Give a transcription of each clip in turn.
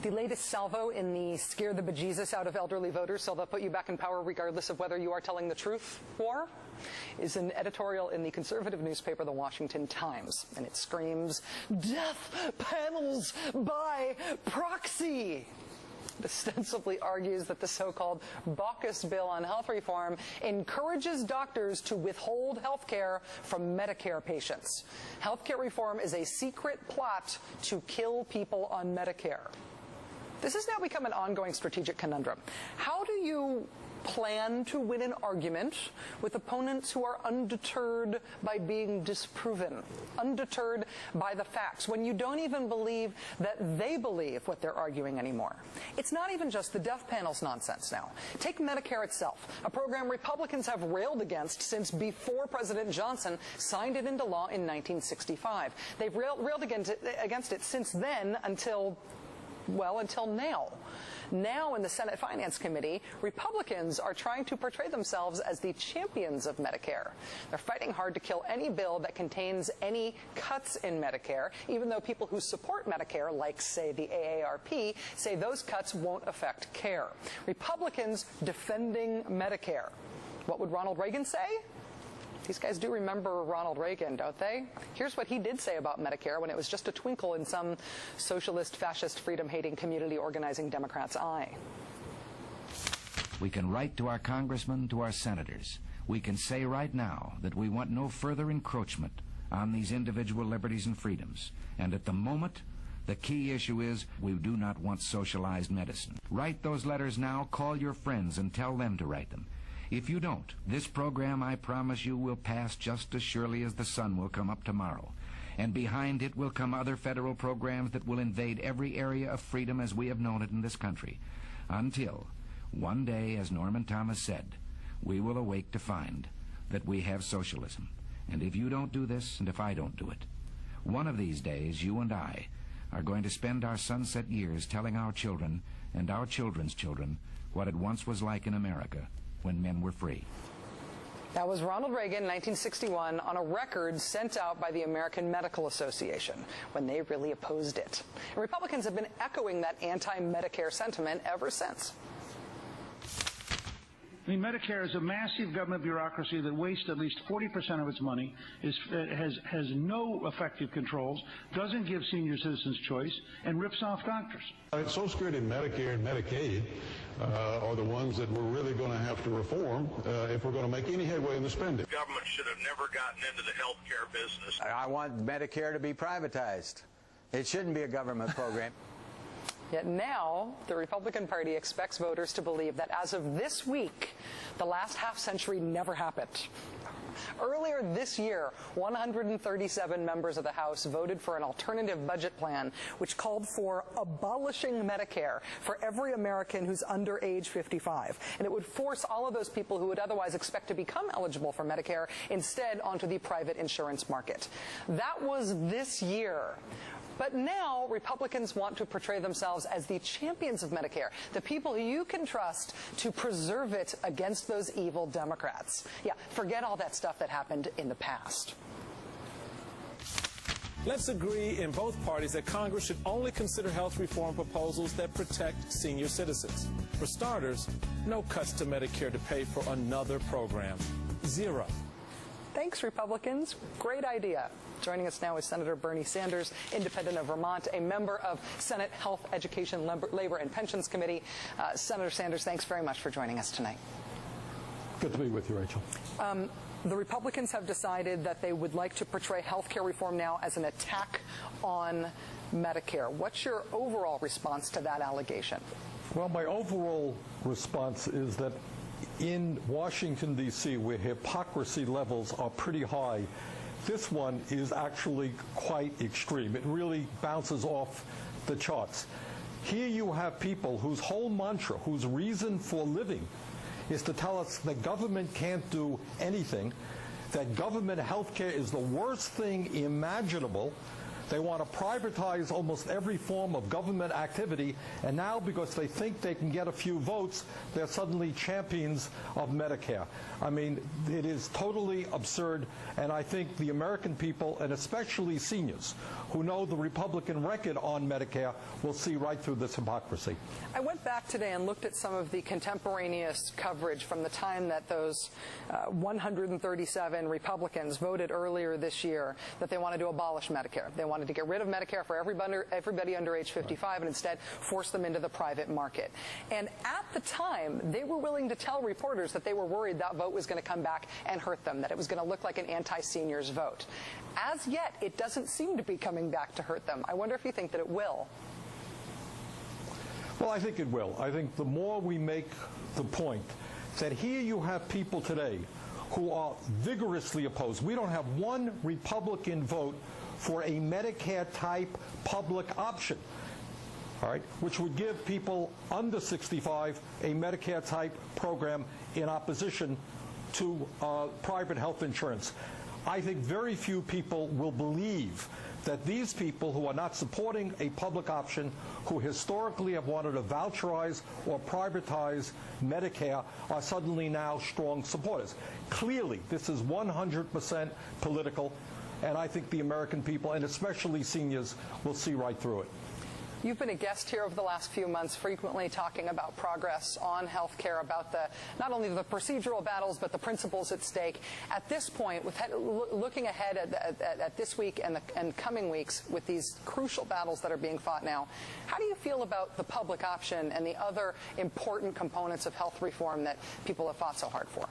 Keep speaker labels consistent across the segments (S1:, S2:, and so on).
S1: The latest salvo in the scare the bejesus out of elderly voters so they'll put you back in power regardless of whether you are telling the truth war is an editorial in the conservative newspaper The Washington Times, and it screams, "Death panels by proxy." It ostensibly argues that the so-called Baucus bill on health reform encourages doctors to withhold health care from Medicare patients. Health care reform is a secret plot to kill people on Medicare. This has now become an ongoing strategic conundrum. How do you plan to win an argument with opponents who are undeterred by being disproven, undeterred by the facts, when you don't even believe that they believe what they're arguing anymore? It's not even just the death panel's nonsense now. Take Medicare itself, a program Republicans have railed against since before President Johnson signed it into law in 1965. They've railed against it since then until now. Now in the Senate Finance Committee, Republicans are trying to portray themselves as the champions of Medicare. They're fighting hard to kill any bill that contains any cuts in Medicare, even though people who support Medicare, like, say, the AARP, say those cuts won't affect care. Republicans defending Medicare. What would Ronald Reagan say? These guys do remember Ronald Reagan, don't they? Here's what he did say about Medicare when it was just a twinkle in some socialist, fascist, freedom-hating, community organizing Democrat's eye.
S2: We can write to our congressmen, to our senators. We can say right now that we want no further encroachment on these individual liberties and freedoms. And at the moment, the key issue is we do not want socialized medicine. Write those letters now, call your friends and tell them to write them. If you don't, this program, I promise you, will pass just as surely as the sun will come up tomorrow. And behind it will come other federal programs that will invade every area of freedom as we have known it in this country. Until, one day, as Norman Thomas said, we will awake to find that we have socialism. And if you don't do this, and if I don't do it, one of these days, you and I are going to spend our sunset years telling our children and our children's children what it once was like in America when men were free.
S1: That was Ronald Reagan, 1961, on a record sent out by the American Medical Association when they really opposed it. And Republicans have been echoing that anti-Medicare sentiment ever since.
S3: I mean, Medicare is a massive government bureaucracy that wastes at least 40% of its money, has no effective controls, doesn't give senior citizens choice, and rips off doctors.
S4: Social Security, Medicare, and Medicaid are the ones that we're really going to have to reform if we're going to make any headway in the spending.
S5: The government should have never gotten into the health care business.
S6: I want Medicare to be privatized. It shouldn't be a government program.
S1: Yet now, the Republican Party expects voters to believe that as of this week, the last half-century never happened. Earlier this year, 137 members of the House voted for an alternative budget plan which called for abolishing Medicare for every American who's under age 55. And it would force all of those people who would otherwise expect to become eligible for Medicare instead onto the private insurance market. That was this year. But now Republicans want to portray themselves as the champions of Medicare, the people who you can trust to preserve it against those evil Democrats. Yeah, forget all that stuff that happened in the past.
S7: Let's agree in both parties that Congress should only consider health reform proposals that protect senior citizens. For starters, no cuts to Medicare to pay for another program. Zero.
S1: Thanks, Republicans. Great idea. Joining us now is Senator Bernie Sanders, independent of Vermont, a member of Senate Health, Education, Labor, and Pensions Committee. Senator Sanders, thanks very much for joining us tonight.
S8: Good to be with you, Rachel.
S1: The Republicans have decided that they would like to portray health care reform now as an attack on Medicare. What's your overall response to that allegation?
S8: Well, my overall response is that in Washington, D.C., where hypocrisy levels are pretty high, this one is actually quite extreme. It really bounces off the charts. Here you have people whose whole mantra, whose reason for living is to tell us the government can't do anything, that government health care is the worst thing imaginable, They want to privatize almost every form of government activity, and now because they think they can get a few votes, they're suddenly champions of Medicare. I mean, it is totally absurd, and I think the American people, and especially seniors, who know the Republican record on Medicare, will see right through this hypocrisy.
S1: I went back today and looked at some of the contemporaneous coverage from the time that those 137 Republicans voted earlier this year that they wanted to abolish Medicare. They wanted to get rid of Medicare for everybody under age 55 and instead force them into the private market. And at the time, they were willing to tell reporters that they were worried that vote was going to come back and hurt them, that it was going to look like an anti-seniors vote. As yet, it doesn't seem to be coming back to hurt them. I wonder if you think that it will.
S8: Well, I think it will. I think the more we make the point that here you have people today who are vigorously opposed. We don't have one Republican vote for a Medicare-type public option, all right, which would give people under 65 a Medicare-type program in opposition to private health insurance. I think very few people will believe that these people who are not supporting a public option, who historically have wanted to voucherize or privatize Medicare, are suddenly now strong supporters. Clearly, this is 100% political, and I think the American people, and especially seniors, will see right through it.
S1: You've been a guest here over the last few months, frequently talking about progress on health care, about not only the procedural battles, but the principles at stake. At this point, with looking ahead at this week and coming weeks with these crucial battles that are being fought now, how do you feel about the public option and the other important components of health reform that people have fought so hard for?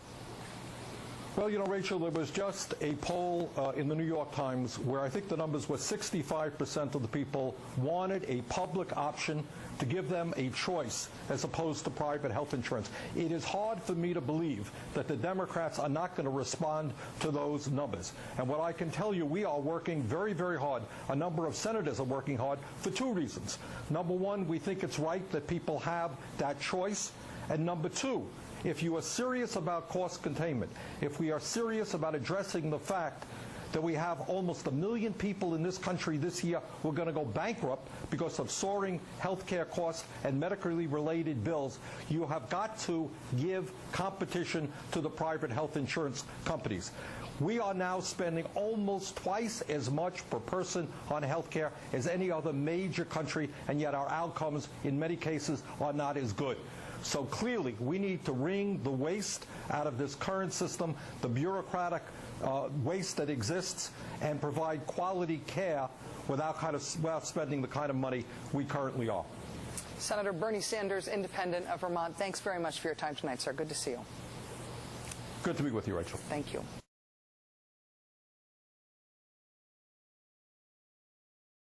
S8: Well, you know, Rachel, there was just a poll in the New York Times where I think the numbers were 65% of the people wanted a public option to give them a choice as opposed to private health insurance. It is hard for me to believe that the Democrats are not going to respond to those numbers. And what I can tell you, we are working very, very hard. A number of senators are working hard for two reasons. Number one, we think it's right that people have that choice. And number two, if you are serious about cost containment, if we are serious about addressing the fact that we have almost 1 million people in this country this year who are going to go bankrupt because of soaring health care costs and medically related bills, you have got to give competition to the private health insurance companies. We are now spending almost twice as much per person on health care as any other major country, and yet our outcomes in many cases are not as good. So clearly, we need to wring the waste out of this current system, the bureaucratic waste that exists, and provide quality care without spending the kind of money we currently are.
S1: Senator Bernie Sanders, independent of Vermont, thanks very much for your time tonight, sir. Good to see you.
S8: Good to be with you, Rachel.
S1: Thank you.